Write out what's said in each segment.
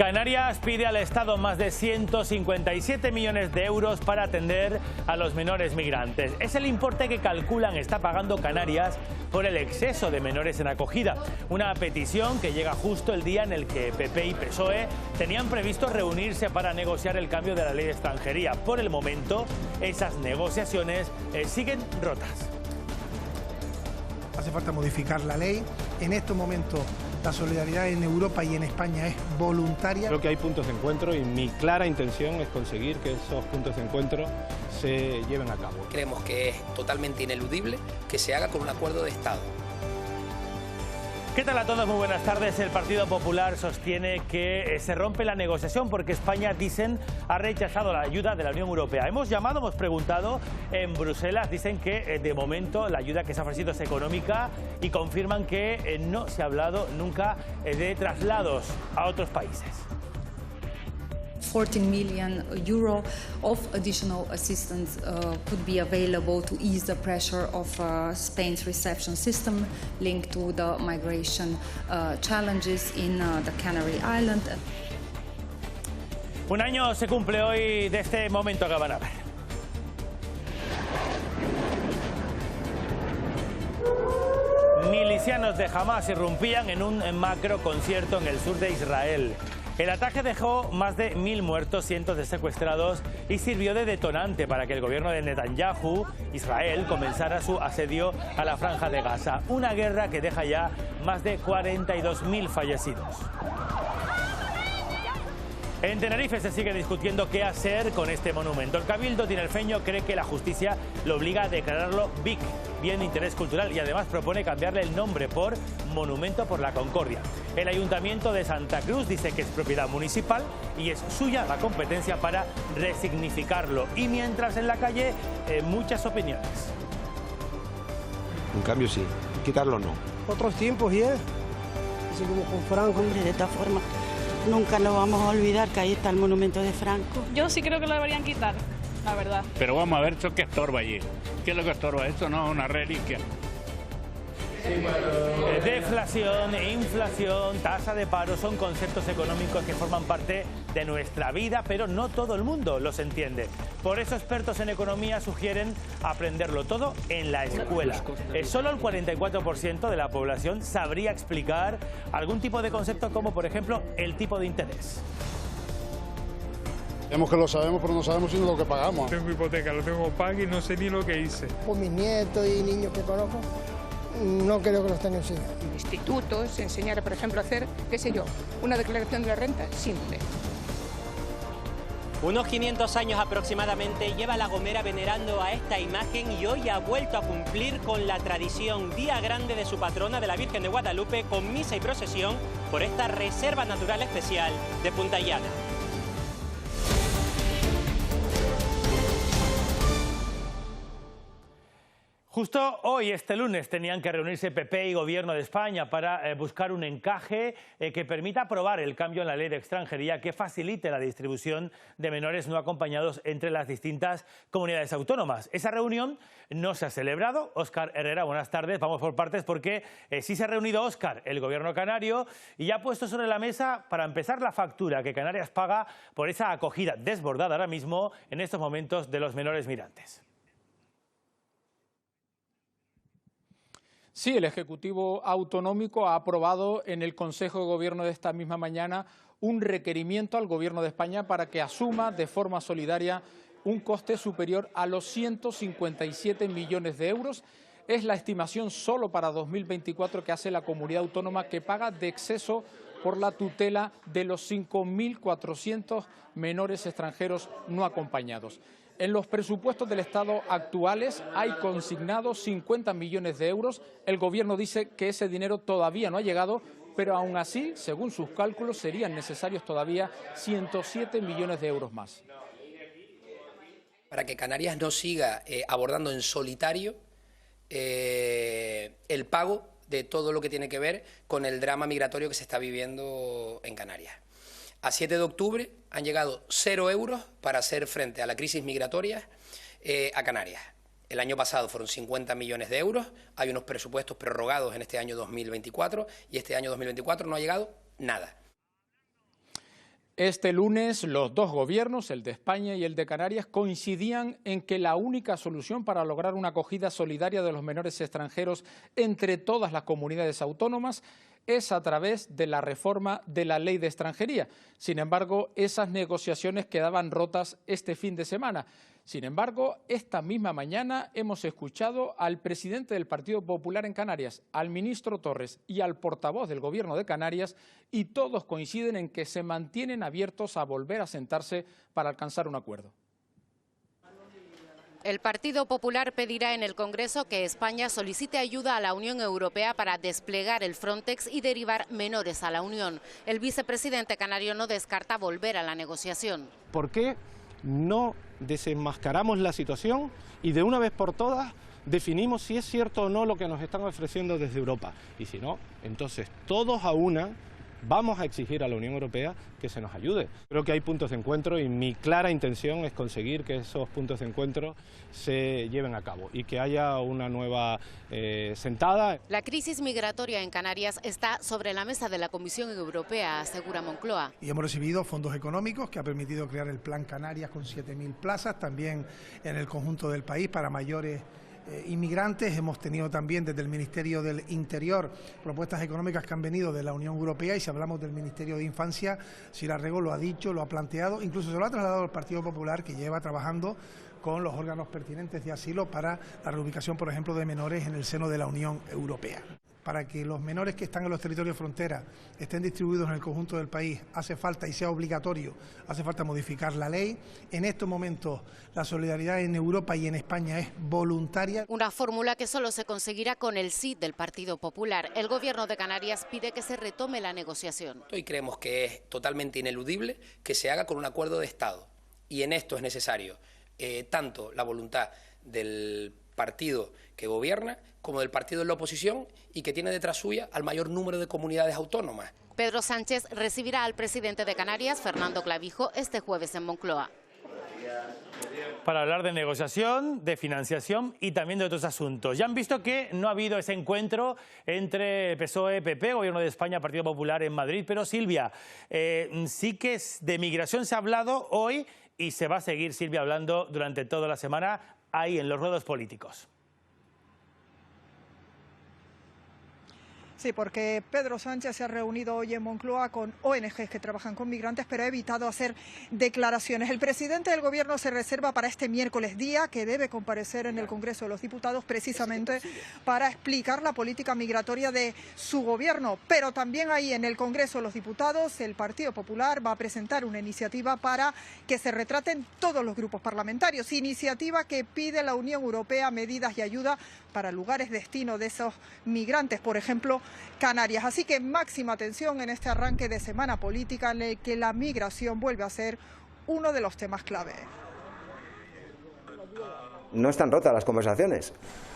Canarias pide al Estado más de 157 millones de euros para atender a los menores migrantes. Es el importe que calculan está pagando Canarias por el exceso de menores en acogida. Una petición que llega justo el día en el que PP y PSOE tenían previsto reunirse para negociar el cambio de la ley de extranjería. Por el momento, esas negociaciones siguen rotas. Hace falta modificar la ley. En estos momentos la solidaridad en Europa y en España es voluntaria. Creo que hay puntos de encuentro y mi clara intención es conseguir que esos puntos de encuentro se lleven a cabo. Creemos que es totalmente ineludible que se haga con un acuerdo de Estado. ¿Qué tal a todos? Muy buenas tardes. El Partido Popular sostiene que se rompe la negociación porque España, dicen, ha rechazado la ayuda de la Unión Europea. Hemos preguntado en Bruselas, dicen que de momento la ayuda que se ha ofrecido es económica y confirman que no se ha hablado nunca de traslados a otros países. 14 million euro of additional assistance could be available to ease the pressure of Spain's reception system linked to the migration challenges in the Canary Islands. Un año se cumple hoy de este momento que van a ver. Milicianos de Hamás irrumpían en un macro concierto en el sur de Israel. El ataque dejó más de 1000 muertos, cientos de secuestrados y sirvió de detonante para que el gobierno de Netanyahu, Israel, comenzara su asedio a la Franja de Gaza. Una guerra que deja ya más de 42.000 fallecidos. En Tenerife se sigue discutiendo qué hacer con este monumento. El Cabildo tinerfeño cree que la justicia lo obliga a declararlo BIC, bien de interés cultural, y además propone cambiarle el nombre por Monumento por la Concordia. El Ayuntamiento de Santa Cruz dice que es propiedad municipal y es suya la competencia para resignificarlo. Y mientras en la calle, muchas opiniones. Un cambio sí, quitarlo no. Otros tiempos, ya. Así como con Franco. Hombre, de esta forma, nunca nos vamos a olvidar que ahí está el monumento de Franco. Yo sí creo que lo deberían quitar, la verdad. Pero vamos a ver esto que estorba allí. ¿Qué es lo que estorba? Esto no es una reliquia. Deflación, inflación, tasa de paro son conceptos económicos que forman parte de nuestra vida, pero no todo el mundo los entiende. Por eso expertos en economía sugieren aprenderlo todo en la escuela. Solo el 44% de la población sabría explicar algún tipo de concepto como, por ejemplo, el tipo de interés. Sabemos que lo sabemos, pero no sabemos sino lo que pagamos. Tengo hipoteca, lo tengo pago y no sé ni lo que hice. Por mis nietos y niños que conozco, no creo que los tengan enseñado. Institutos, enseñar, por ejemplo, a hacer, qué sé yo, una declaración de la renta simple. Unos 500 años aproximadamente lleva La Gomera venerando a esta imagen y hoy ha vuelto a cumplir con la tradición día grande de su patrona, de la Virgen de Guadalupe, con misa y procesión por esta reserva natural especial de Punta Llana. Justo hoy, este lunes, tenían que reunirse PP y Gobierno de España para buscar un encaje que permita aprobar el cambio en la ley de extranjería que facilite la distribución de menores no acompañados entre las distintas comunidades autónomas. Esa reunión no se ha celebrado. Óscar Herrera, buenas tardes. Vamos por partes porque sí se ha reunido Óscar, el Gobierno canario, y ha puesto sobre la mesa, para empezar, la factura que Canarias paga por esa acogida desbordada ahora mismo, en estos momentos, de los menores migrantes. Sí, el Ejecutivo Autonómico ha aprobado en el Consejo de Gobierno de esta misma mañana un requerimiento al Gobierno de España para que asuma de forma solidaria un coste superior a los 157 millones de euros. Es la estimación solo para 2024 que hace la comunidad autónoma, que paga de exceso por la tutela de los 5.400 menores extranjeros no acompañados. En los presupuestos del Estado actuales hay consignados 50 millones de euros. El Gobierno dice que ese dinero todavía no ha llegado, pero aún así, según sus cálculos, serían necesarios todavía 107 millones de euros más. Para que Canarias no siga abordando en solitario el pago de todo lo que tiene que ver con el drama migratorio que se está viviendo en Canarias. A 7 de octubre han llegado 0 euros para hacer frente a la crisis migratoria a Canarias. El año pasado fueron 50 millones de euros, hay unos presupuestos prorrogados en este año 2024 y este año 2024 no ha llegado nada. Este lunes los dos gobiernos, el de España y el de Canarias, coincidían en que la única solución para lograr una acogida solidaria de los menores extranjeros entre todas las comunidades autónomas es a través de la reforma de la Ley de Extranjería. Sin embargo, esas negociaciones quedaban rotas este fin de semana. Sin embargo, esta misma mañana hemos escuchado al presidente del Partido Popular en Canarias, al ministro Torres y al portavoz del Gobierno de Canarias, y todos coinciden en que se mantienen abiertos a volver a sentarse para alcanzar un acuerdo. El Partido Popular pedirá en el Congreso que España solicite ayuda a la Unión Europea para desplegar el Frontex y derivar menores a la Unión. El vicepresidente canario no descarta volver a la negociación. ¿Por qué no desenmascaramos la situación y de una vez por todas definimos si es cierto o no lo que nos están ofreciendo desde Europa? Y si no, entonces todos a una vamos a exigir a la Unión Europea que se nos ayude. Creo que hay puntos de encuentro y mi clara intención es conseguir que esos puntos de encuentro se lleven a cabo y que haya una nueva sentada. La crisis migratoria en Canarias está sobre la mesa de la Comisión Europea, asegura Moncloa. Y hemos recibido fondos económicos que ha permitido crear el Plan Canarias con 7.000 plazas, también en el conjunto del país para mayores inmigrantes. Hemos tenido también desde el Ministerio del Interior propuestas económicas que han venido de la Unión Europea, y si hablamos del Ministerio de Infancia, Sir Rego lo ha dicho, lo ha planteado, incluso se lo ha trasladado al Partido Popular, que lleva trabajando con los órganos pertinentes de asilo para la reubicación, por ejemplo, de menores en el seno de la Unión Europea. Para que los menores que están en los territorios frontera estén distribuidos en el conjunto del país, hace falta, y sea obligatorio, hace falta modificar la ley. En estos momentos la solidaridad en Europa y en España es voluntaria. Una fórmula que solo se conseguirá con el sí del Partido Popular. El Gobierno de Canarias pide que se retome la negociación. Y creemos que es totalmente ineludible que se haga con un acuerdo de Estado. Y en esto es necesario tanto la voluntad del partido que gobierna como del partido en la oposición, y que tiene detrás suya al mayor número de comunidades autónomas. Pedro Sánchez recibirá al presidente de Canarias, Fernando Clavijo, este jueves en Moncloa. Para hablar de negociación, de financiación y también de otros asuntos. Ya han visto que no ha habido ese encuentro entre PSOE, PP, Gobierno de España, Partido Popular en Madrid, pero Silvia, sí que de migración se ha hablado hoy y se va a seguir, Silvia, hablando durante toda la semana ahí en los ruedos políticos. Sí, porque Pedro Sánchez se ha reunido hoy en Moncloa con ONGs que trabajan con migrantes, pero ha evitado hacer declaraciones. El presidente del Gobierno se reserva para este miércoles, día que debe comparecer en el Congreso de los Diputados precisamente para explicar la política migratoria de su Gobierno. Pero también ahí en el Congreso de los Diputados el Partido Popular va a presentar una iniciativa para que se retraten todos los grupos parlamentarios. Iniciativa que pide la Unión Europea medidas y ayuda para lugares destino de esos migrantes, por ejemplo, Canarias. Así que máxima atención en este arranque de semana política en el que la migración vuelve a ser uno de los temas clave. No están rotas las conversaciones.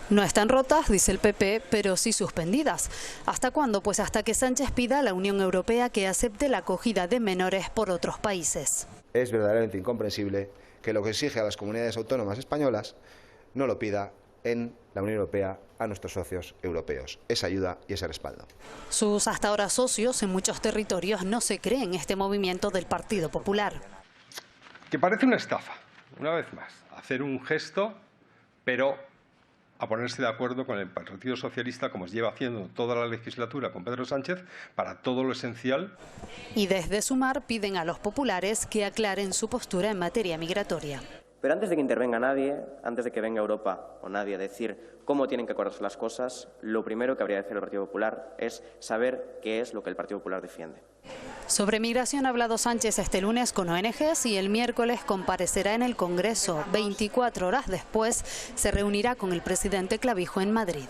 No están rotas, dice el PP, pero sí suspendidas. ¿Hasta cuándo? Pues hasta que Sánchez pida a la Unión Europea que acepte la acogida de menores por otros países. Es verdaderamente incomprensible que lo que exige a las comunidades autónomas españolas no lo pida en la Unión Europea a nuestros socios europeos, esa ayuda y ese respaldo. Sus hasta ahora socios en muchos territorios no se creen este movimiento del Partido Popular. Que parece una estafa, una vez más, hacer un gesto, pero a ponerse de acuerdo con el Partido Socialista, como lleva haciendo toda la legislatura con Pedro Sánchez, para todo lo esencial. Y desde Sumar piden a los populares que aclaren su postura en materia migratoria. Pero antes de que intervenga nadie, antes de que venga Europa o nadie a decir cómo tienen que acordarse las cosas, lo primero que habría de hacer el Partido Popular es saber qué es lo que el Partido Popular defiende. Sobre migración ha hablado Sánchez este lunes con ONGs y el miércoles comparecerá en el Congreso. 24 horas después se reunirá con el presidente Clavijo en Madrid.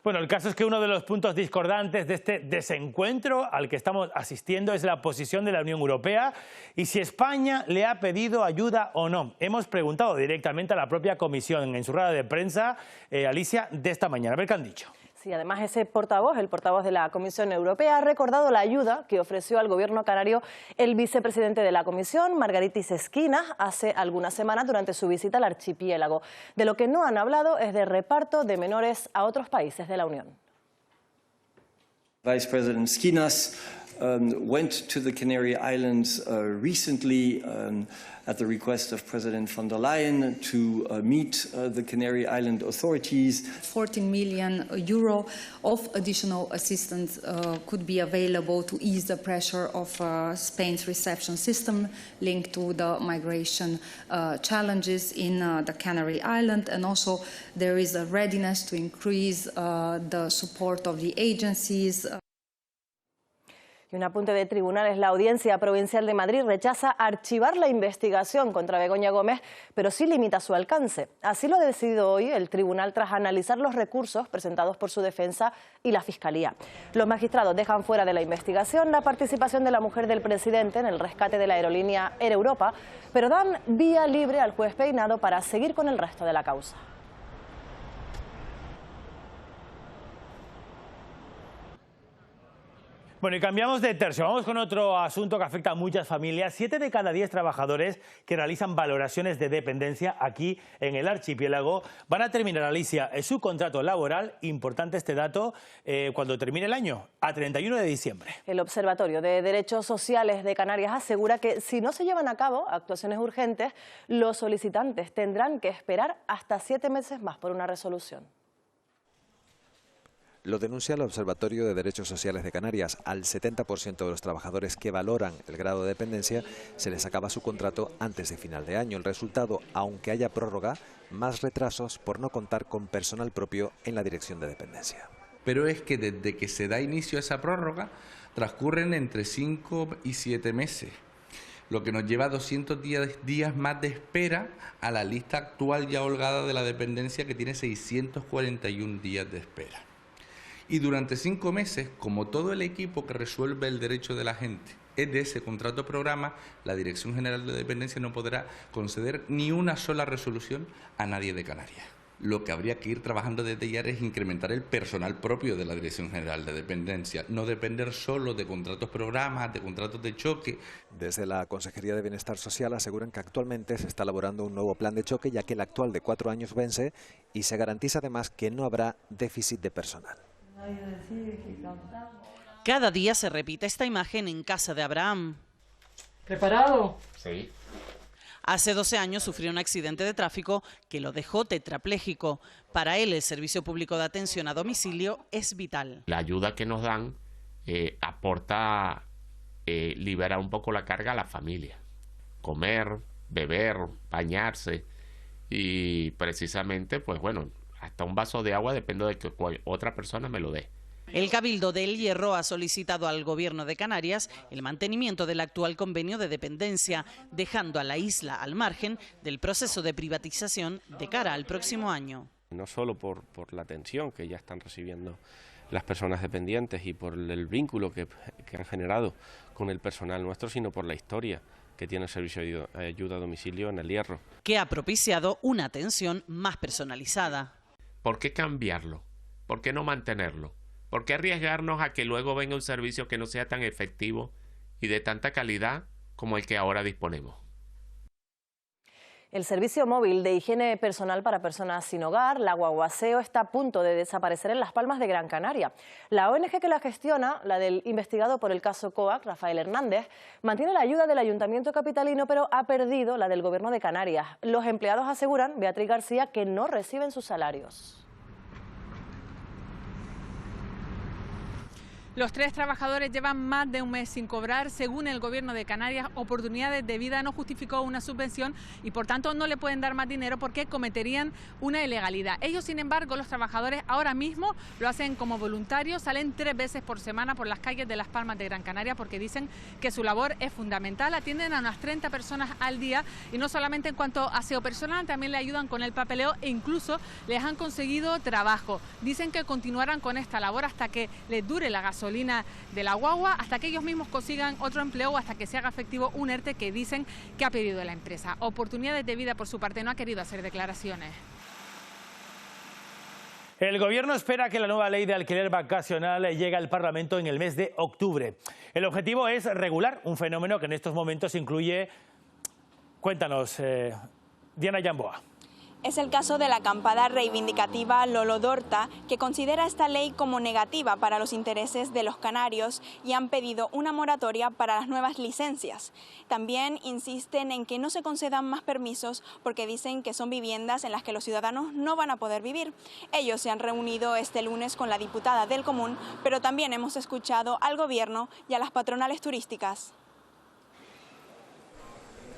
Bueno, el caso es que uno de los puntos discordantes de este desencuentro al que estamos asistiendo es la posición de la Unión Europea y si España le ha pedido ayuda o no. Hemos preguntado directamente a la propia Comisión en su rueda de prensa, Alicia, de esta mañana. A ver qué han dicho. Sí, además ese portavoz, el portavoz de la Comisión Europea, ha recordado la ayuda que ofreció al gobierno canario el vicepresidente de la Comisión, Margaritis Schinas, hace algunas semanas durante su visita al archipiélago. De lo que no han hablado es de reparto de menores a otros países de la Unión. Vice President Schinas went to the Canary Islands recently at the request of President von der Leyen to meet the Canary Island authorities. 14 million euro of additional assistance could be available to ease the pressure of Spain's reception system linked to the migration challenges in the Canary Island, and also there is a readiness to increase the support of the agencies. Y un apunte de tribunales. La Audiencia Provincial de Madrid rechaza archivar la investigación contra Begoña Gómez, pero sí limita su alcance. Así lo ha decidido hoy el tribunal tras analizar los recursos presentados por su defensa y la Fiscalía. Los magistrados dejan fuera de la investigación la participación de la mujer del presidente en el rescate de la aerolínea Air Europa, pero dan vía libre al juez Peinado para seguir con el resto de la causa. Bueno, y cambiamos de tercio. Vamos con otro asunto que afecta a muchas familias. 7 de cada 10 trabajadores que realizan valoraciones de dependencia aquí en el archipiélago van a terminar, Alicia, su contrato laboral, importante este dato, cuando termine el año, a 31 de diciembre. El Observatorio de Derechos Sociales de Canarias asegura que si no se llevan a cabo actuaciones urgentes, los solicitantes tendrán que esperar hasta 7 meses más por una resolución. Lo denuncia el Observatorio de Derechos Sociales de Canarias. Al 70% de los trabajadores que valoran el grado de dependencia se les acaba su contrato antes de final de año. El resultado, aunque haya prórroga, más retrasos por no contar con personal propio en la dirección de dependencia. Pero es que desde que se da inicio a esa prórroga transcurren entre 5 y 7 meses, lo que nos lleva 210 días más de espera a la lista actual ya holgada de la dependencia, que tiene 641 días de espera. Y durante 5 meses, como todo el equipo que resuelve el derecho de la gente es de ese contrato programa, la Dirección General de Dependencia no podrá conceder ni una sola resolución a nadie de Canarias. Lo que habría que ir trabajando desde ya es incrementar el personal propio de la Dirección General de Dependencia, no depender solo de contratos programas, de contratos de choque. Desde la Consejería de Bienestar Social aseguran que actualmente se está elaborando un nuevo plan de choque, ya que el actual de 4 años vence, y se garantiza además que no habrá déficit de personal. Cada día se repite esta imagen en casa de Abraham. ¿Preparado? Sí. Hace 12 años sufrió un accidente de tráfico que lo dejó tetrapléjico. Para él, el servicio público de atención a domicilio es vital. La ayuda que nos dan aporta liberar un poco la carga a la familia. Comer, beber, bañarse y precisamente, pues bueno, hasta un vaso de agua depende de que otra persona me lo dé. El Cabildo de El Hierro ha solicitado al Gobierno de Canarias el mantenimiento del actual convenio de dependencia, dejando a la isla al margen del proceso de privatización de cara al próximo año. No solo por la atención que ya están recibiendo las personas dependientes y por el vínculo que han generado con el personal nuestro, sino por la historia que tiene el servicio de ayuda a domicilio en El Hierro, que ha propiciado una atención más personalizada. ¿Por qué cambiarlo? ¿Por qué no mantenerlo? ¿Por qué arriesgarnos a que luego venga un servicio que no sea tan efectivo y de tanta calidad como el que ahora disponemos? El servicio móvil de higiene personal para personas sin hogar, la Guaguaseo, está a punto de desaparecer en Las Palmas de Gran Canaria. La ONG que la gestiona, la del investigado por el caso COAC, Rafael Hernández, mantiene la ayuda del Ayuntamiento capitalino, pero ha perdido la del Gobierno de Canarias. Los empleados aseguran, Beatriz García, que no reciben sus salarios. Los 3 trabajadores llevan más de un mes sin cobrar. Según el Gobierno de Canarias, Oportunidades de Vida no justificó una subvención y por tanto no le pueden dar más dinero porque cometerían una ilegalidad. Ellos, sin embargo, los trabajadores ahora mismo lo hacen como voluntarios, salen 3 veces por semana por las calles de Las Palmas de Gran Canaria porque dicen que su labor es fundamental. Atienden a unas 30 personas al día y no solamente en cuanto a aseo personal, también le ayudan con el papeleo e incluso les han conseguido trabajo. Dicen que continuarán con esta labor hasta que les dure la gasolina de la guagua, hasta que ellos mismos consigan otro empleo o hasta que se haga efectivo un ERTE que dicen que ha pedido la empresa. Oportunidades de Vida, por su parte, no ha querido hacer declaraciones. El Gobierno espera que la nueva ley de alquiler vacacional llegue al Parlamento en el mes de octubre. El objetivo es regular un fenómeno que en estos momentos incluye... Cuéntanos, Diana Gamboa. Es el caso de la acampada reivindicativa Lolo Dorta, que considera esta ley como negativa para los intereses de los canarios y han pedido una moratoria para las nuevas licencias. También insisten en que no se concedan más permisos porque dicen que son viviendas en las que los ciudadanos no van a poder vivir. Ellos se han reunido este lunes con la diputada del Común, pero también hemos escuchado al Gobierno y a las patronales turísticas.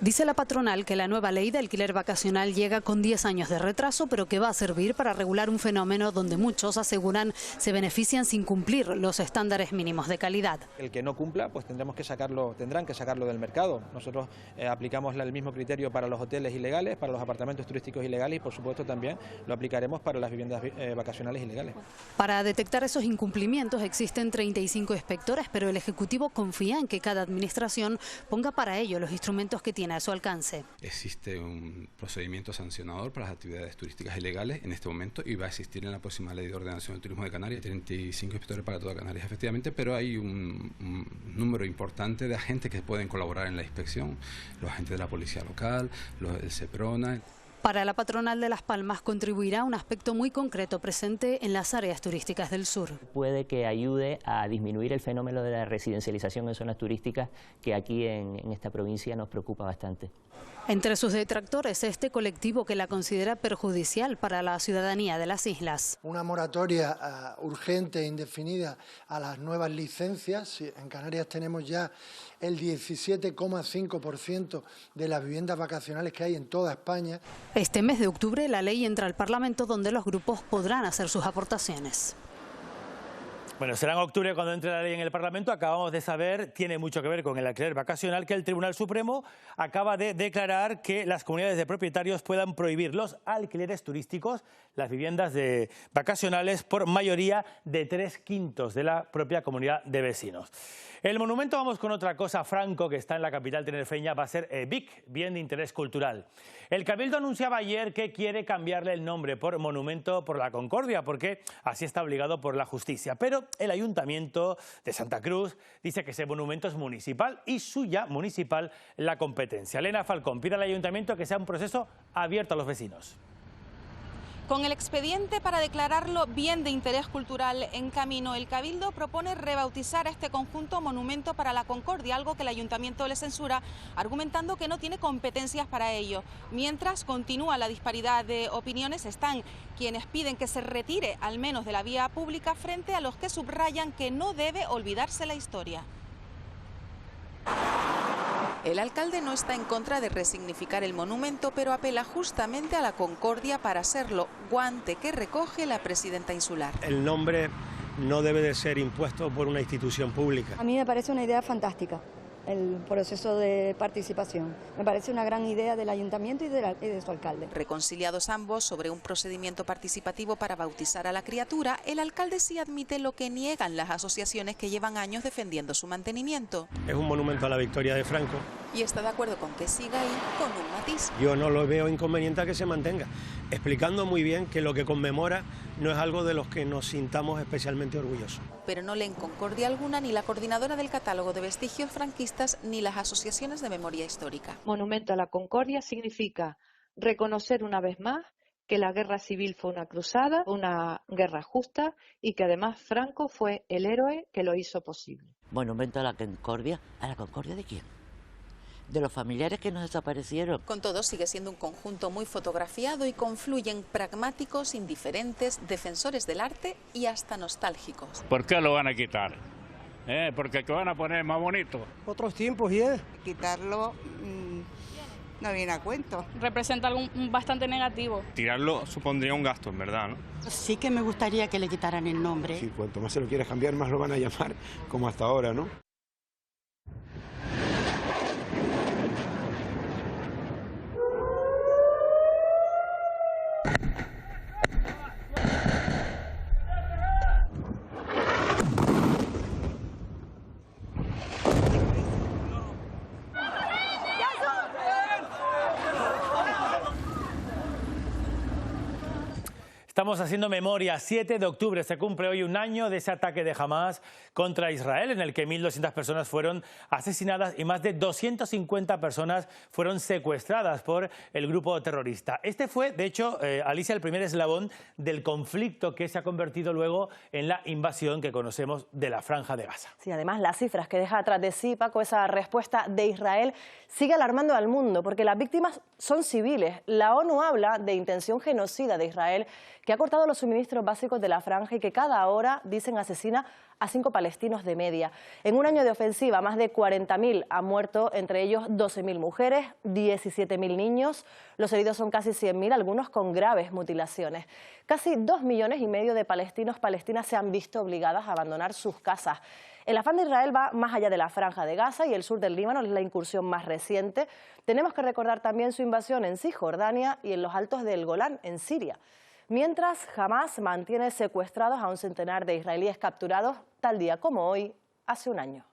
Dice la patronal que la nueva ley de alquiler vacacional llega con 10 años de retraso, pero que va a servir para regular un fenómeno donde muchos aseguran se benefician sin cumplir los estándares mínimos de calidad. El que no cumpla, pues tendrán que sacarlo del mercado. Nosotros aplicamos el mismo criterio para los hoteles ilegales, para los apartamentos turísticos ilegales y, por supuesto, también lo aplicaremos para las viviendas vacacionales ilegales. Para detectar esos incumplimientos existen 35 inspectores, pero el Ejecutivo confía en que cada administración ponga para ello los instrumentos que tiene a su alcance. Existe un procedimiento sancionador para las actividades turísticas ilegales en este momento y va a existir en la próxima ley de ordenación del turismo de Canarias, 35 inspectores para toda Canarias, efectivamente, pero hay un número importante de agentes que pueden colaborar en la inspección, los agentes de la policía local, los del Seprona. Para la patronal de Las Palmas contribuirá un aspecto muy concreto presente en las áreas turísticas del sur. Puede que ayude a disminuir el fenómeno de la residencialización en zonas turísticas que aquí en esta provincia nos preocupa bastante. Entre sus detractores, este colectivo que la considera perjudicial para la ciudadanía de las islas. Una moratoria urgente e indefinida a las nuevas licencias. En Canarias tenemos ya el 17,5% de las viviendas vacacionales que hay en toda España. Este mes de octubre la ley entra al Parlamento, donde los grupos podrán hacer sus aportaciones. Bueno, será en octubre cuando entre la ley en el Parlamento. Acabamos de saber, tiene mucho que ver con el alquiler vacacional, que el Tribunal Supremo acaba de declarar que las comunidades de propietarios puedan prohibir los alquileres turísticos, las viviendas vacacionales, por mayoría de 3/5 de la propia comunidad de vecinos. El monumento, vamos con otra cosa, Franco, que está en la capital tinerfeña, va a ser BIC, Bien de Interés Cultural. El Cabildo anunciaba ayer que quiere cambiarle el nombre por Monumento por la Concordia, porque así está obligado por la justicia. Pero el Ayuntamiento de Santa Cruz dice que ese monumento es municipal y suya municipal la competencia. Elena Falcón pide al Ayuntamiento que sea un proceso abierto a los vecinos. Con el expediente para declararlo bien de interés cultural en camino, el Cabildo propone rebautizar a este conjunto Monumento para la Concordia, algo que el Ayuntamiento le censura, argumentando que no tiene competencias para ello. Mientras continúa la disparidad de opiniones, están quienes piden que se retire al menos de la vía pública, frente a los que subrayan que no debe olvidarse la historia. El alcalde no está en contra de resignificar el monumento, pero apela justamente a la concordia para hacerlo, guante que recoge la presidenta insular. El nombre no debe de ser impuesto por una institución pública. A mí me parece una idea fantástica el proceso de participación. Me parece una gran idea del ayuntamiento y de su alcalde. Reconciliados ambos sobre un procedimiento participativo para bautizar a la criatura, el alcalde sí admite lo que niegan las asociaciones que llevan años defendiendo su mantenimiento. Es un monumento a la victoria de Franco. Y está de acuerdo con que siga ahí, con un matiz. Yo no lo veo inconveniente a que se mantenga, explicando muy bien que lo que conmemora no es algo de los que nos sintamos especialmente orgullosos. Pero no leen concordia alguna ni la coordinadora del catálogo de vestigios franquistas ni las asociaciones de memoria histórica. Monumento a la Concordia significa reconocer una vez más que la guerra civil fue una cruzada, una guerra justa y que además Franco fue el héroe que lo hizo posible. Monumento a la Concordia de quién? De los familiares que nos desaparecieron. Con todo, sigue siendo un conjunto muy fotografiado y confluyen pragmáticos, indiferentes, defensores del arte y hasta nostálgicos. ¿Por qué lo van a quitar? Porque que van a poner más bonito. Otros tiempos, ¿eh? Quitarlo no viene a cuento. Representa algo bastante negativo. Tirarlo supondría un gasto, en verdad, ¿no? Sí que me gustaría que le quitaran el nombre. Sí, cuanto más se lo quieras cambiar, más lo van a llamar, como hasta ahora, ¿no? Estamos haciendo memoria. 7 de octubre se cumple hoy un año de ese ataque de Hamás contra Israel, en el que 1.200 personas fueron asesinadas y más de 250 personas fueron secuestradas por el grupo terrorista. Este fue, de hecho, Alicia, el primer eslabón del conflicto que se ha convertido luego en la invasión que conocemos de la Franja de Gaza. Sí, además las cifras que deja atrás de sí, Paco, esa respuesta de Israel sigue alarmando al mundo, porque las víctimas son civiles. La ONU habla de intención genocida de Israel, que ha cortado los suministros básicos de la franja y que cada hora, dicen, asesina a 5 palestinos de media. En un año de ofensiva, más de 40.000 han muerto, entre ellos 12.000 mujeres, 17.000 niños. Los heridos son casi 100.000, algunos con graves mutilaciones. Casi 2,5 millones de palestinas se han visto obligadas a abandonar sus casas. El afán de Israel va más allá de la Franja de Gaza y el sur del Líbano es la incursión más reciente. Tenemos que recordar también su invasión en Cisjordania y en los altos del Golán, en Siria. Mientras, Hamás mantiene secuestrados a un centenar de israelíes capturados, tal día como hoy, hace un año.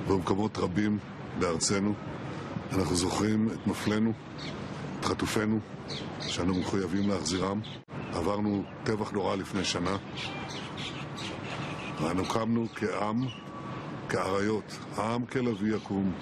במקומות רבים בארצנו אנחנו זוכרים את נופלינו, את חטופינו, שאנו מחויבים להחזירם. עברנו טבח נורא לפני שנה, ואנו קמנו כעם, כאריות, העם כלביא יקום.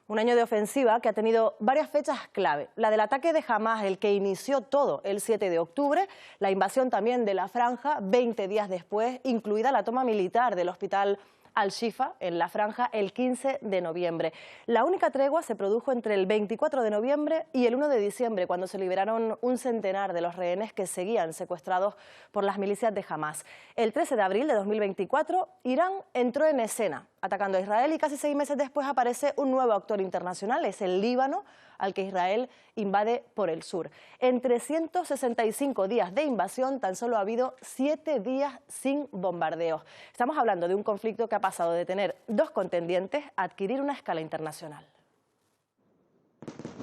Un año de ofensiva que ha tenido varias fechas clave. La del ataque de Hamás, el que inició todo el 7 de octubre, la invasión también de la Franja 20 días después, incluida la toma militar del hospital Al-Shifa en la Franja el 15 de noviembre. La única tregua se produjo entre el 24 de noviembre y el 1 de diciembre, cuando se liberaron un centenar de los rehenes que seguían secuestrados por las milicias de Hamás. El 13 de abril de 2024, Irán entró en escena, atacando a Israel, y casi 6 meses después aparece un nuevo actor internacional, es el Líbano, al que Israel invade por el sur. En 365 días de invasión, tan solo ha habido 7 días sin bombardeos. Estamos hablando de un conflicto que ha pasado de tener 2 contendientes a adquirir una escala internacional.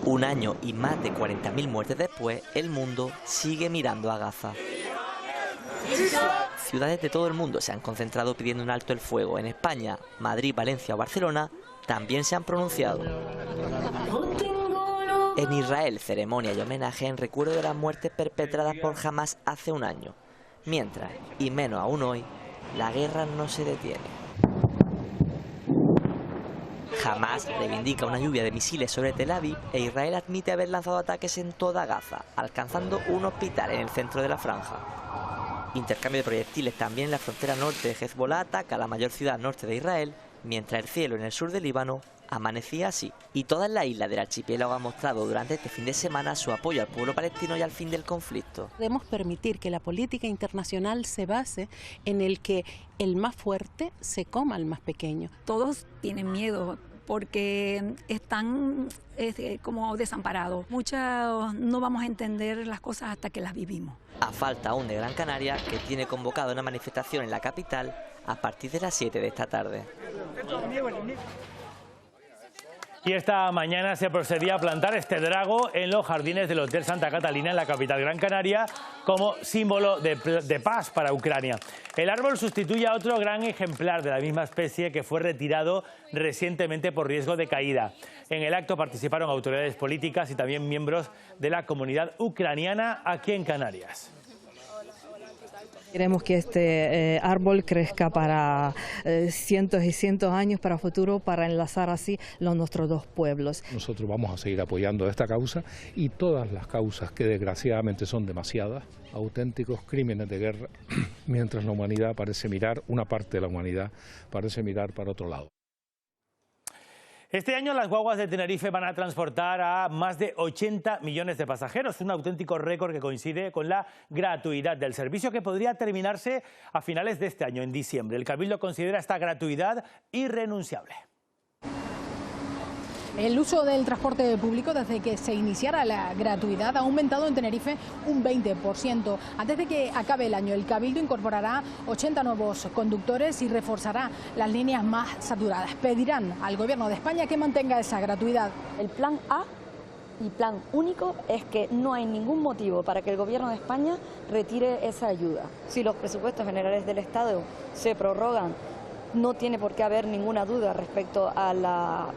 Un año y más de 40.000 muertes después, el mundo sigue mirando a Gaza. Ciudades de todo el mundo se han concentrado pidiendo un alto el fuego. En España, Madrid, Valencia o Barcelona también se han pronunciado. En Israel, ceremonia y homenaje en recuerdo de las muertes perpetradas por Hamás hace un año. Mientras, y menos aún hoy, la guerra no se detiene. Hamás reivindica una lluvia de misiles sobre Tel Aviv e Israel admite haber lanzado ataques en toda Gaza, alcanzando un hospital en el centro de la franja. Intercambio de proyectiles también en la frontera norte de Hezbollah ataca a la mayor ciudad norte de Israel, mientras el cielo en el sur del Líbano amanecía así. Y toda la isla del archipiélago ha mostrado durante este fin de semana su apoyo al pueblo palestino y al fin del conflicto. Debemos permitir que la política internacional se base en el que el más fuerte se coma al más pequeño. Todos tienen miedo porque están como desamparados. Muchos no vamos a entender las cosas hasta que las vivimos. A falta aún de Gran Canaria, que tiene convocada una manifestación en la capital a partir de las 7 de esta tarde. Y esta mañana se procedía a plantar este drago en los jardines del Hotel Santa Catalina en la capital Gran Canaria como símbolo de paz para Ucrania. El árbol sustituye a otro gran ejemplar de la misma especie que fue retirado recientemente por riesgo de caída. En el acto participaron autoridades políticas y también miembros de la comunidad ucraniana aquí en Canarias. Queremos que este árbol crezca para cientos y cientos de años para el futuro, para enlazar así nuestros dos pueblos. Nosotros vamos a seguir apoyando esta causa y todas las causas que desgraciadamente son demasiadas, auténticos crímenes de guerra, mientras la humanidad parece mirar, una parte de la humanidad parece mirar para otro lado. Este año las guaguas de Tenerife van a transportar a más de 80 millones de pasajeros, un auténtico récord que coincide con la gratuidad del servicio, que podría terminarse a finales de este año, en diciembre. El Cabildo considera esta gratuidad irrenunciable. El uso del transporte público desde que se iniciara la gratuidad ha aumentado en Tenerife un 20%. Antes de que acabe el año, el Cabildo incorporará 80 nuevos conductores y reforzará las líneas más saturadas. Pedirán al Gobierno de España que mantenga esa gratuidad. El plan A y plan único es que no hay ningún motivo para que el Gobierno de España retire esa ayuda. Si los presupuestos generales del Estado se prorrogan No tiene por qué haber ninguna duda respecto a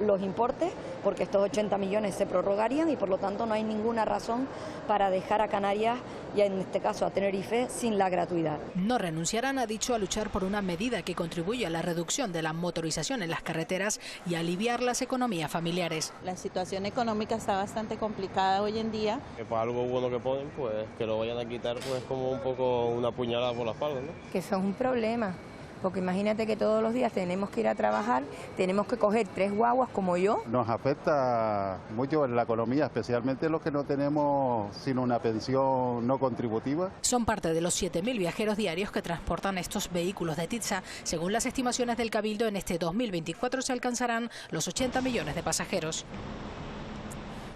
los importes, porque estos 80 millones se prorrogarían y por lo tanto no hay ninguna razón para dejar a Canarias y en este caso a Tenerife sin la gratuidad. No renunciarán, ha dicho, a luchar por una medida que contribuya a la reducción de la motorización en las carreteras y a aliviar las economías familiares. La situación económica está bastante complicada hoy en día. Que para algo bueno que ponen, pues que lo vayan a quitar, pues como un poco una puñalada por la espalda, ¿no? Que eso es un problema. Porque imagínate que todos los días tenemos que ir a trabajar, tenemos que coger 3 guaguas como yo. Nos afecta mucho en la economía, especialmente los que no tenemos sino una pensión no contributiva. Son parte de los 7.000 viajeros diarios que transportan estos vehículos de Titsa. Según las estimaciones del Cabildo, en este 2024 se alcanzarán los 80 millones de pasajeros.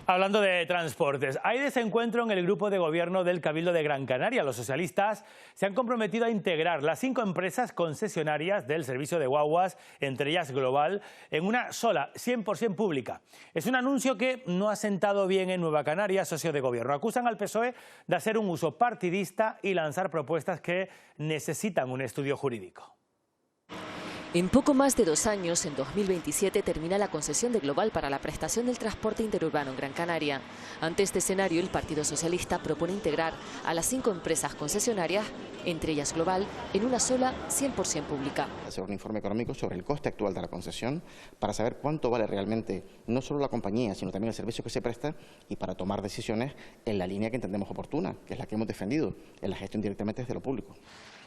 Hablando de transportes, hay desencuentro en el grupo de gobierno del Cabildo de Gran Canaria. Los socialistas se han comprometido a integrar las 5 empresas concesionarias del servicio de guaguas, entre ellas Global, en una sola, 100% pública. Es un anuncio que no ha sentado bien en Nueva Canarias, socio de gobierno. Acusan al PSOE de hacer un uso partidista y lanzar propuestas que necesitan un estudio jurídico. En poco más de 2 años, en 2027, termina la concesión de Global para la prestación del transporte interurbano en Gran Canaria. Ante este escenario, el Partido Socialista propone integrar a las 5 empresas concesionarias, entre ellas Global, en una sola 100% pública. Hacer un informe económico sobre el coste actual de la concesión para saber cuánto vale realmente no solo la compañía, sino también el servicio que se presta y para tomar decisiones en la línea que entendemos oportuna, que es la que hemos defendido, en la gestión directamente desde lo público.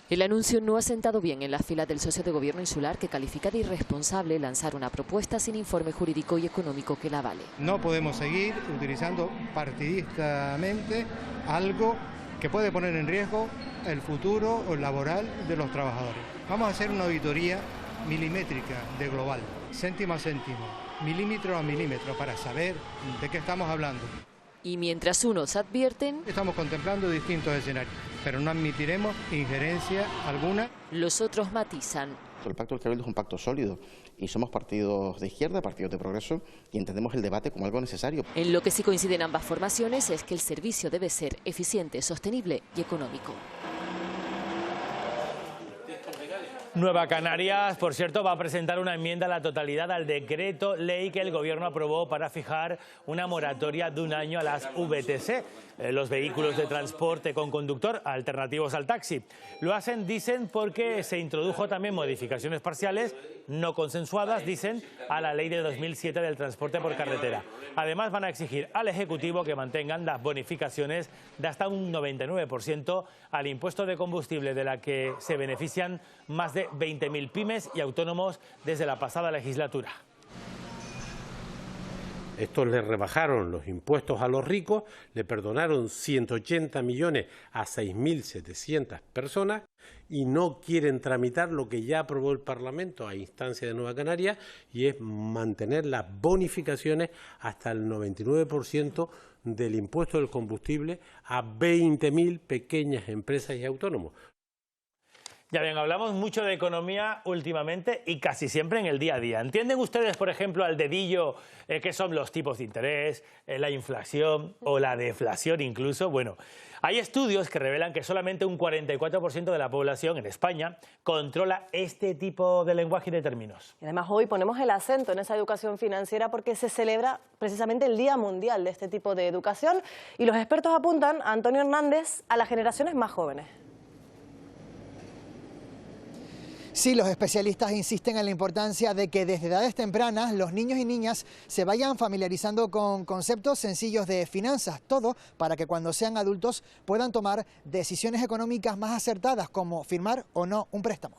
El anuncio no ha sentado bien en las filas del socio de gobierno insular, que califica de irresponsable lanzar una propuesta sin informe jurídico y económico que la avale. No podemos seguir utilizando partidistamente algo que puede poner en riesgo el futuro laboral de los trabajadores. Vamos a hacer una auditoría milimétrica de Global, céntimo a céntimo, milímetro a milímetro, para saber de qué estamos hablando. Y mientras unos advierten, estamos contemplando distintos escenarios, pero no admitiremos injerencia alguna. Los otros matizan. El Pacto del Cabildo es un pacto sólido y somos partidos de izquierda, partidos de progreso, y entendemos el debate como algo necesario. En lo que sí coinciden ambas formaciones es que el servicio debe ser eficiente, sostenible y económico. Nueva Canarias, por cierto, va a presentar una enmienda a la totalidad al decreto ley que el Gobierno aprobó para fijar una moratoria de 1 año a las VTC, los vehículos de transporte con conductor alternativos al taxi. Lo hacen, dicen, porque se introdujo también modificaciones parciales no consensuadas, dicen, a la ley de 2007 del transporte por carretera. Además, van a exigir al Ejecutivo que mantengan las bonificaciones de hasta un 99% al impuesto de combustible, de la que se benefician más de 20.000 pymes y autónomos desde la pasada legislatura. Estos le rebajaron los impuestos a los ricos, le perdonaron 180 millones a 6.700 personas y no quieren tramitar lo que ya aprobó el Parlamento a instancia de Nueva Canarias, y es mantener las bonificaciones hasta el 99% del impuesto del combustible a 20.000 pequeñas empresas y autónomos. Ya bien, hablamos mucho de economía últimamente y casi siempre en el día a día. ¿Entienden ustedes, por ejemplo, al dedillo qué son los tipos de interés, la inflación o la deflación incluso? Bueno, hay estudios que revelan que solamente un 44% de la población en España controla este tipo de lenguaje y de términos. Y además hoy ponemos el acento en esa educación financiera porque se celebra precisamente el Día Mundial de este tipo de educación y los expertos apuntan, a Antonio Hernández, a las generaciones más jóvenes. Sí, los especialistas insisten en la importancia de que desde edades tempranas los niños y niñas se vayan familiarizando con conceptos sencillos de finanzas, todo para que cuando sean adultos puedan tomar decisiones económicas más acertadas, como firmar o no un préstamo.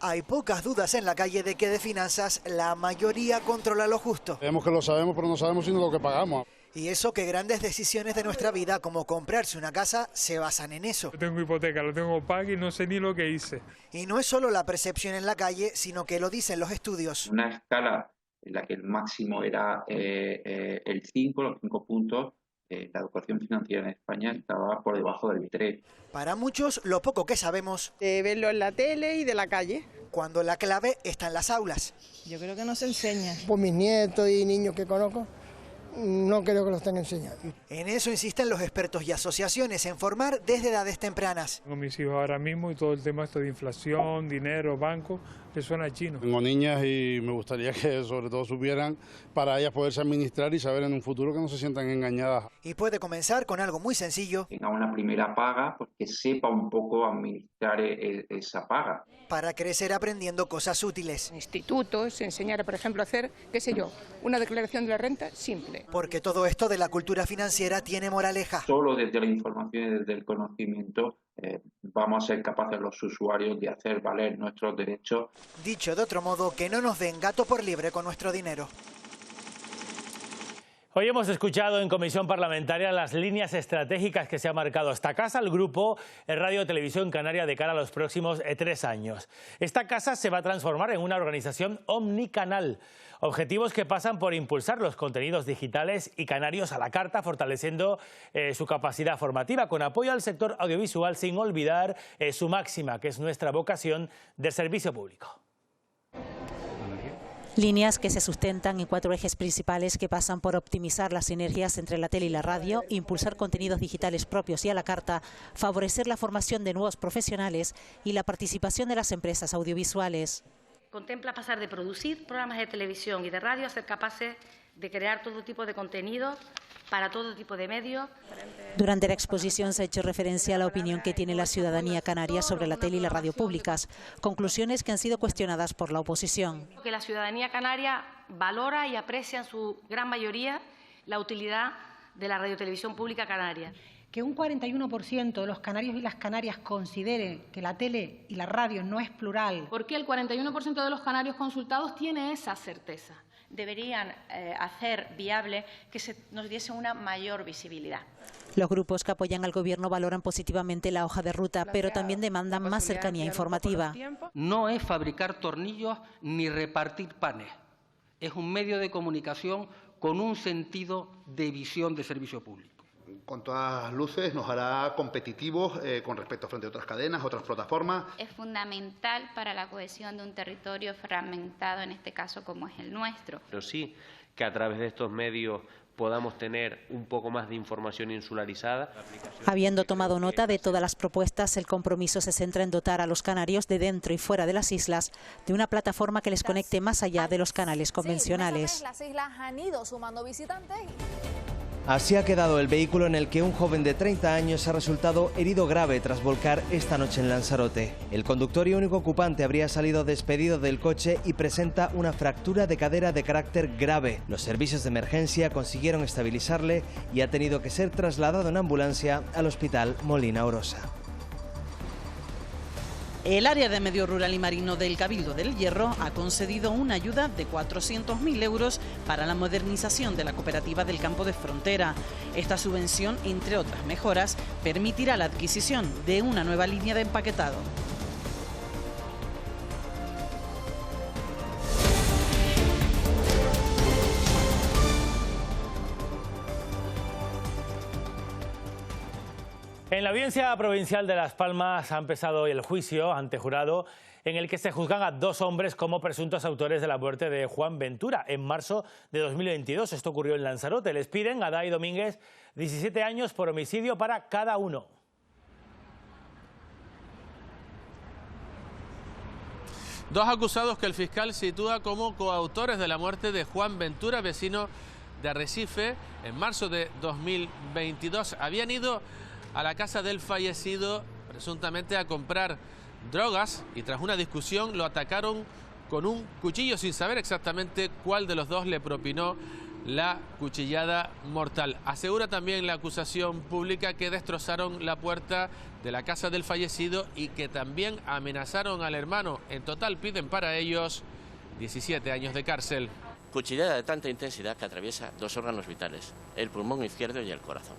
Hay pocas dudas en la calle de que de finanzas la mayoría controla lo justo. Creemos que lo sabemos, pero no sabemos sino lo que pagamos. Y eso que grandes decisiones de nuestra vida, como comprarse una casa, se basan en eso. Yo tengo hipoteca, lo tengo pago y no sé ni lo que hice. Y no es solo la percepción en la calle, sino que lo dicen los estudios. Una escala en la que el máximo era el 5, los 5 puntos, la educación financiera en España estaba por debajo del 3. Para muchos, lo poco que sabemos... De verlo en la tele y de la calle. Cuando la clave está en las aulas. Yo creo que no se enseña. Por mis nietos y niños que conozco, no creo que lo estén enseñando. En eso insisten los expertos y asociaciones, en formar desde edades tempranas. Tengo mis hijos ahora mismo y todo el tema esto de inflación, dinero, banco, le suena chino. Tengo niñas y me gustaría que sobre todo supieran para ellas poderse administrar y saber en un futuro que no se sientan engañadas. Y puede comenzar con algo muy sencillo. Tenga una primera paga, pues que sepa un poco administrar esa paga. Para crecer aprendiendo cosas útiles. Institutos, enseñar, por ejemplo, a hacer, qué sé yo, una declaración de la renta simple. Porque todo esto de la cultura financiera tiene moraleja. Solo desde la información y desde el conocimiento vamos a ser capaces los usuarios de hacer valer nuestros derechos. Dicho de otro modo, que no nos den gato por liebre con nuestro dinero. Hoy hemos escuchado en Comisión Parlamentaria las líneas estratégicas que se ha marcado esta casa, el Grupo Radio Televisión Canaria, de cara a los próximos 3 años. Esta casa se va a transformar en una organización omnicanal. Objetivos que pasan por impulsar los contenidos digitales y canarios a la carta, fortaleciendo su capacidad formativa, con apoyo al sector audiovisual, sin olvidar su máxima, que es nuestra vocación de servicio público. Líneas que se sustentan en 4 ejes principales que pasan por optimizar las sinergias entre la tele y la radio, impulsar contenidos digitales propios y a la carta, favorecer la formación de nuevos profesionales y la participación de las empresas audiovisuales. Contempla pasar de producir programas de televisión y de radio a ser capaces de crear todo tipo de contenidos para todo tipo de medios. Durante la exposición se ha hecho referencia a la opinión que tiene la ciudadanía canaria sobre la tele y la radio públicas, conclusiones que han sido cuestionadas por la oposición. Que la ciudadanía canaria valora y aprecia en su gran mayoría la utilidad de la radiotelevisión pública canaria. Que un 41% de los canarios y las canarias considere que la tele y la radio no es plural. Porque el 41% de los canarios consultados tiene esa certeza. Deberían hacer viable que se nos diese una mayor visibilidad. Los grupos que apoyan al Gobierno valoran positivamente la hoja de ruta, pero también demandan más cercanía informativa. No es fabricar tornillos ni repartir panes. Es un medio de comunicación con un sentido de visión de servicio público. Con todas luces nos hará competitivos con respecto frente a otras cadenas, otras plataformas. Es fundamental para la cohesión de un territorio fragmentado, en este caso como es el nuestro. Pero sí que a través de estos medios podamos tener un poco más de información insularizada. Habiendo tomado nota de todas las propuestas, el compromiso se centra en dotar a los canarios de dentro y fuera de las islas de una plataforma que les conecte más allá de los canales convencionales. Sí, las islas han ido sumando visitantes. Así ha quedado el vehículo en el que un joven de 30 años ha resultado herido grave tras volcar esta noche en Lanzarote. El conductor y único ocupante habría salido despedido del coche y presenta una fractura de cadera de carácter grave. Los servicios de emergencia consiguieron estabilizarle y ha tenido que ser trasladado en ambulancia al Hospital Molina Orosa. El área de medio rural y marino del Cabildo del Hierro ha concedido una ayuda de 400.000 euros para la modernización de la cooperativa del campo de frontera. Esta subvención, entre otras mejoras, permitirá la adquisición de una nueva línea de empaquetado. En la Audiencia Provincial de Las Palmas ha empezado hoy el juicio ante jurado en el que se juzgan a 2 hombres como presuntos autores de la muerte de Juan Ventura en marzo de 2022. Esto ocurrió en Lanzarote. Les piden a Dai Domínguez 17 años por homicidio para cada uno. Dos acusados que el fiscal sitúa como coautores de la muerte de Juan Ventura, vecino de Arrecife, en marzo de 2022. Habían ido a la casa del fallecido presuntamente a comprar drogas y tras una discusión lo atacaron con un cuchillo sin saber exactamente cuál de los dos le propinó la cuchillada mortal. Asegura también la acusación pública que destrozaron la puerta de la casa del fallecido y que también amenazaron al hermano. En total piden para ellos 17 años de cárcel. Cuchillada de tanta intensidad que atraviesa 2 órganos vitales, el pulmón izquierdo y el corazón.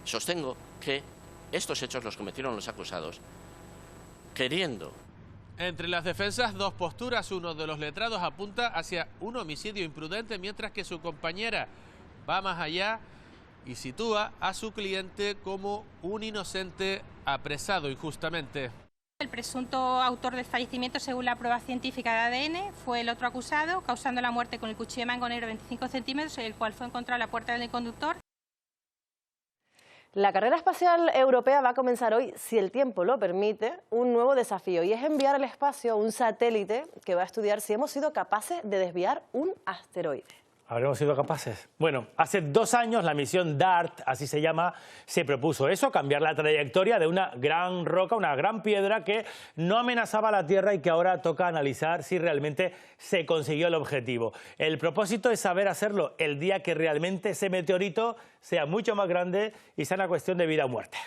Sostengo que estos hechos los cometieron los acusados queriendo. Entre las defensas, 2 posturas. Uno de los letrados apunta hacia un homicidio imprudente, mientras que su compañera va más allá y sitúa a su cliente como un inocente apresado injustamente. El presunto autor del fallecimiento, según la prueba científica de ADN, fue el otro acusado, causando la muerte con el cuchillo de mango negro de 25 centímetros, el cual fue encontrado en la puerta del conductor. La carrera espacial europea va a comenzar hoy, si el tiempo lo permite, un nuevo desafío, y es enviar al espacio un satélite que va a estudiar si hemos sido capaces de desviar un asteroide. ¿Habremos sido capaces? Bueno, hace 2 años la misión DART, así se llama, se propuso eso, cambiar la trayectoria de una gran roca, una gran piedra que no amenazaba a la Tierra y que ahora toca analizar si realmente se consiguió el objetivo. El propósito es saber hacerlo el día que realmente ese meteorito sea mucho más grande y sea una cuestión de vida o muerte.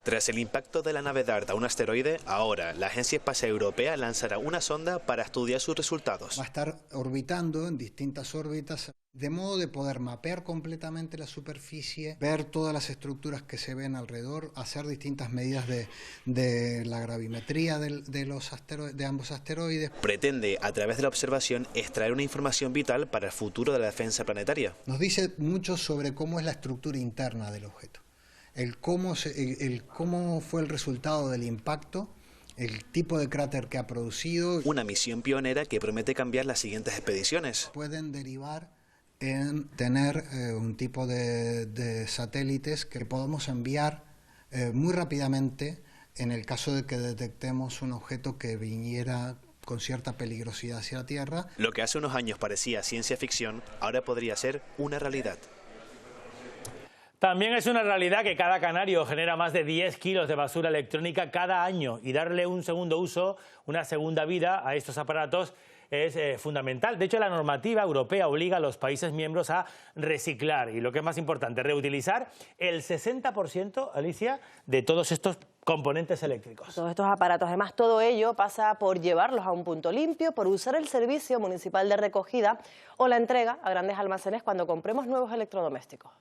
Tras el impacto de la nave DART a un asteroide, ahora la Agencia Espacial Europea lanzará una sonda para estudiar sus resultados. Va a estar orbitando en distintas órbitas, de modo de poder mapear completamente la superficie, ver todas las estructuras que se ven alrededor, hacer distintas medidas de la gravimetría de ambos asteroides. Pretende, a través de la observación, extraer una información vital para el futuro de la defensa planetaria. Nos dice mucho sobre cómo es la estructura interna del objeto. El cómo fue el resultado del impacto, el tipo de cráter que ha producido. Una misión pionera que promete cambiar las siguientes expediciones. Pueden derivar en tener un tipo de satélites que podamos enviar muy rápidamente en el caso de que detectemos un objeto que viniera con cierta peligrosidad hacia la Tierra. Lo que hace unos años parecía ciencia ficción, ahora podría ser una realidad. También es una realidad que cada canario genera más de 10 kilos de basura electrónica cada año y darle un segundo uso, una segunda vida a estos aparatos es fundamental. De hecho, la normativa europea obliga a los países miembros a reciclar y, lo que es más importante, reutilizar el 60%, Alicia, de todos estos componentes eléctricos. Todos estos aparatos. Además, todo ello pasa por llevarlos a un punto limpio, por usar el servicio municipal de recogida o la entrega a grandes almacenes cuando compremos nuevos electrodomésticos.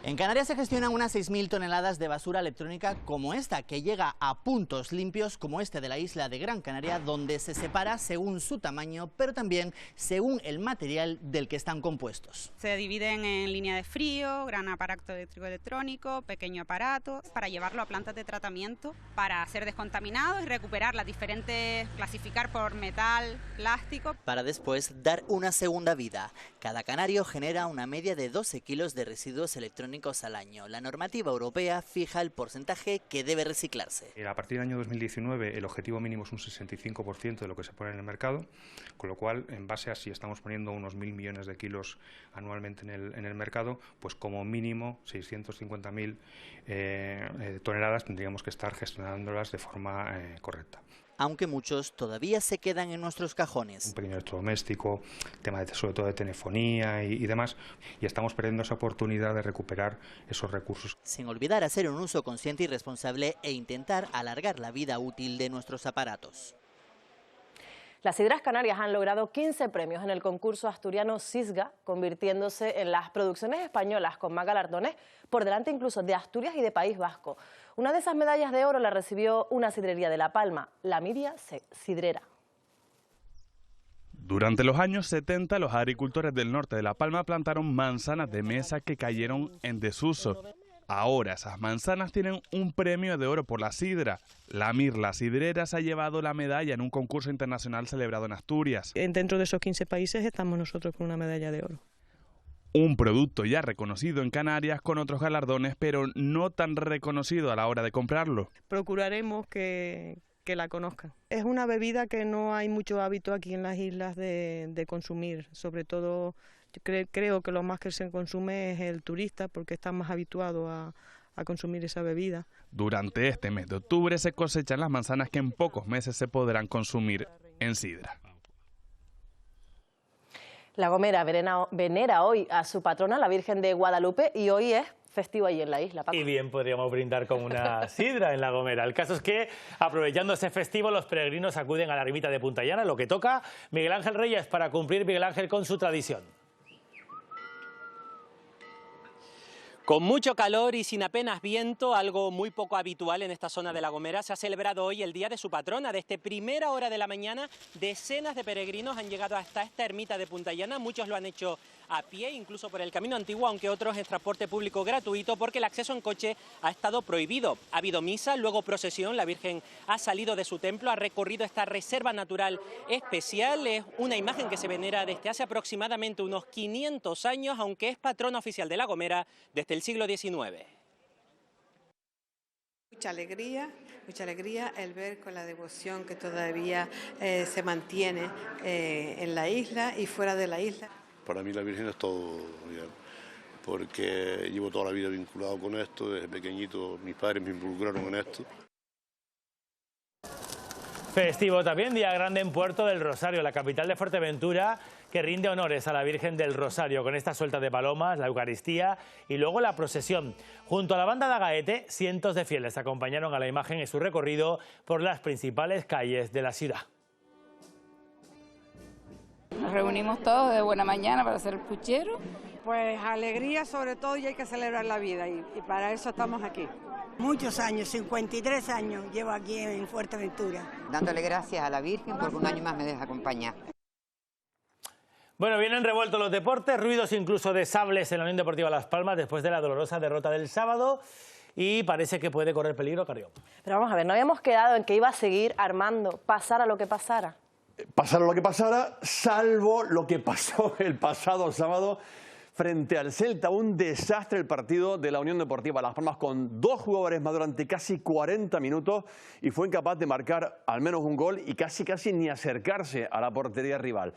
En Canarias se gestionan unas 6.000 toneladas de basura electrónica como esta, que llega a puntos limpios como este de la isla de Gran Canaria, donde se separa según su tamaño, pero también según el material del que están compuestos. Se dividen en línea de frío, gran aparato eléctrico, pequeño aparato, para llevarlo a plantas de tratamiento, para ser descontaminado y recuperar las diferentes, clasificar por metal, plástico. Para después dar una segunda vida. Cada canario genera una media de 12 kilos de residuos electrónicos al año. La normativa europea fija el porcentaje que debe reciclarse. A partir del año 2019 el objetivo mínimo es un 65% de lo que se pone en el mercado, con lo cual, en base a si estamos poniendo unos 1.000 millones de kilos anualmente en el mercado, pues como mínimo 650.000 toneladas tendríamos que estar gestionándolas de forma correcta. Aunque muchos todavía se quedan en nuestros cajones. Un pequeño electrodoméstico, tema sobre todo de telefonía y demás, y estamos perdiendo esa oportunidad de recuperar esos recursos. Sin olvidar hacer un uso consciente y responsable e intentar alargar la vida útil de nuestros aparatos. Las Sidras Canarias han logrado 15 premios en el concurso asturiano SISGA, convirtiéndose en las producciones españolas con más galardones, por delante incluso de Asturias y de País Vasco. Una de esas medallas de oro la recibió una sidrería de La Palma, la Miria Sidrera. Durante los años 70, los agricultores del norte de La Palma plantaron manzanas de mesa que cayeron en desuso. Ahora esas manzanas tienen un premio de oro por la sidra. La Mirla Sidrera se ha llevado la medalla en un concurso internacional celebrado en Asturias. Dentro de esos 15 países estamos nosotros con una medalla de oro. Un producto ya reconocido en Canarias con otros galardones, pero no tan reconocido a la hora de comprarlo. Procuraremos que la conozcan. Es una bebida que no hay mucho hábito aquí en las islas de consumir, sobre todo creo que lo más que se consume es el turista porque está más habituado a consumir esa bebida. Durante este mes de octubre se cosechan las manzanas que en pocos meses se podrán consumir en sidra. La Gomera venera hoy a su patrona, la Virgen de Guadalupe, y hoy es festivo allí en la isla, Paco. Y bien podríamos brindar con una sidra en La Gomera. El caso es que, aprovechando ese festivo, los peregrinos acuden a la ermita de Punta Llana, lo que toca Miguel Ángel Reyes para cumplir, Miguel Ángel, con su tradición. Con mucho calor y sin apenas viento, algo muy poco habitual en esta zona de La Gomera, se ha celebrado hoy el día de su patrona. Desde primera hora de la mañana, decenas de peregrinos han llegado hasta esta ermita de Punta Llana. Muchos lo han hecho a pie, incluso por el camino antiguo, aunque otros en transporte público gratuito, porque el acceso en coche ha estado prohibido. Ha habido misa, luego procesión, la Virgen ha salido de su templo, ha recorrido esta reserva natural especial. Es una imagen que se venera desde hace aproximadamente unos 500 años, aunque es patrona oficial de La Gomera desde el siglo XIX. Mucha alegría el ver con la devoción que todavía se mantiene en la isla y fuera de la isla. Para mí la Virgen es todo, porque llevo toda la vida vinculado con esto, desde pequeñito mis padres me involucraron en esto. Festivo también, día grande en Puerto del Rosario, la capital de Fuerteventura, que rinde honores a la Virgen del Rosario con esta suelta de palomas, la Eucaristía y luego la procesión. Junto a la banda de Agaete, cientos de fieles acompañaron a la imagen en su recorrido por las principales calles de la ciudad. Nos reunimos todos de buena mañana para hacer el puchero. Pues alegría sobre todo, y hay que celebrar la vida y para eso estamos aquí. Muchos años, 53 años llevo aquí en Fuerteventura. Dándole gracias a la Virgen porque un año más me deja acompañar. Bueno, vienen revueltos los deportes, ruidos incluso de sables en la Unión Deportiva Las Palmas después de la dolorosa derrota del sábado y parece que puede correr peligro Carrión. Pero vamos a ver, ¿no habíamos quedado en que iba a seguir Armando, pasara lo que pasara? Pasara lo que pasara, salvo lo que pasó el pasado sábado frente al Celta. Un desastre el partido de la Unión Deportiva Las Palmas con dos jugadores más durante casi 40 minutos y fue incapaz de marcar al menos un gol y casi ni acercarse a la portería rival.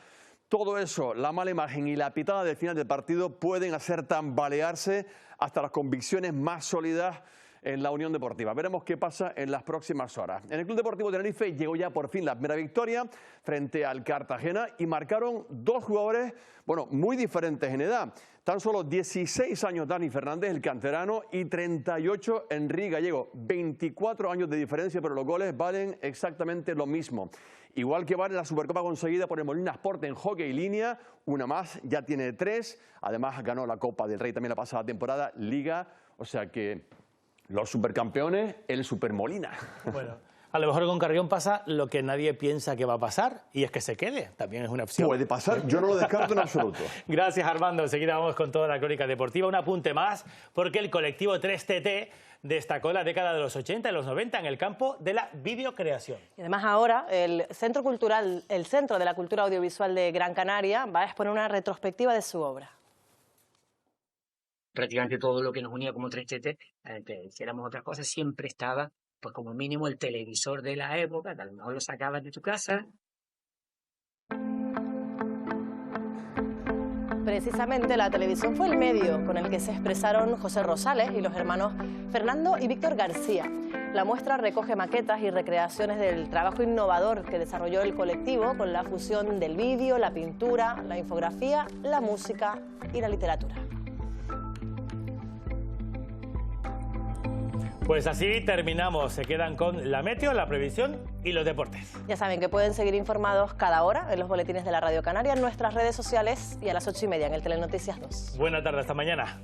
Todo eso, la mala imagen y la pitada del final del partido pueden hacer tambalearse hasta las convicciones más sólidas en la Unión Deportiva. Veremos qué pasa en las próximas horas. En el Club Deportivo Tenerife llegó ya por fin la primera victoria frente al Cartagena y marcaron dos jugadores, bueno, muy diferentes en edad. Tan solo 16 años Dani Fernández, el canterano, y 38 Enrique Gallego. 24 años de diferencia, pero los goles valen exactamente lo mismo. Igual que vale la Supercopa conseguida por el Molina Sport en hockey línea, una más, ya tiene 3. Además ganó la Copa del Rey también la pasada temporada, Liga, o sea que los supercampeones, el Supermolina. Bueno, a lo mejor con Carrión pasa lo que nadie piensa que va a pasar y es que se quede. También es una opción. Puede pasar, yo no lo descarto en absoluto. Gracias, Armando. Enseguida vamos con toda la crónica deportiva. Un apunte más, porque el colectivo 3TT destacó la década de los 80 y los 90 en el campo de la videocreación. Y además ahora el Centro de la Cultura Audiovisual de Gran Canaria va a exponer una retrospectiva de su obra. Prácticamente todo lo que nos unía como 3TT, que hiciéramos otras cosas, siempre estaba, pues como mínimo, el televisor de la época, que a lo mejor lo sacabas de tu casa. Precisamente la televisión fue el medio con el que se expresaron José Rosales y los hermanos Fernando y Víctor García. La muestra recoge maquetas y recreaciones del trabajo innovador que desarrolló el colectivo con la fusión del vídeo, la pintura, la infografía, la música y la literatura. Pues así terminamos. Se quedan con la meteo, la previsión y los deportes. Ya saben que pueden seguir informados cada hora en los boletines de la Radio Canaria, en nuestras redes sociales y a las 8:30 en el Telenoticias 2. Buena tarde, hasta mañana.